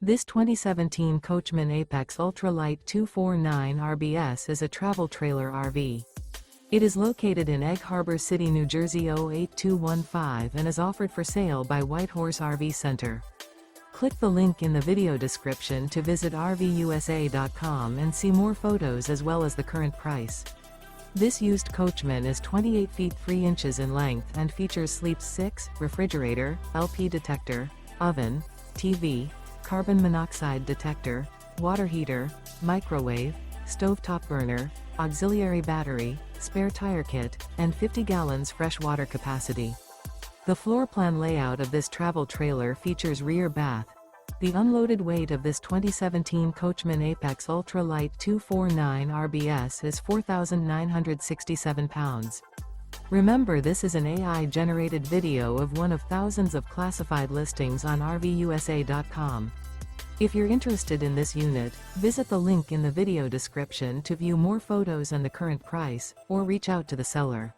This 2017 Coachmen Apex Ultra-Lite 249 RBS is a travel trailer RV. It is located in Egg Harbor City, New Jersey 08215 and is offered for sale by Whitehorse RV Center. Click the link in the video description to visit RVUSA.com and see more photos as well as the current price. This used Coachman is 28 feet 3 inches in length and features sleeps 6, refrigerator, LP detector, oven, TV, carbon monoxide detector, water heater, microwave, stovetop burner, auxiliary battery, spare tire kit, and 50 gallons fresh water capacity. The floor plan layout of this travel trailer features rear bath. The unloaded weight of this 2017 Coachmen Apex Ultra-Lite 249 RBS is 4,967 pounds. Remember, this is an AI-generated video of one of thousands of classified listings on RVUSA.com. If you're interested in this unit, visit the link in the video description to view more photos and the current price, or reach out to the seller.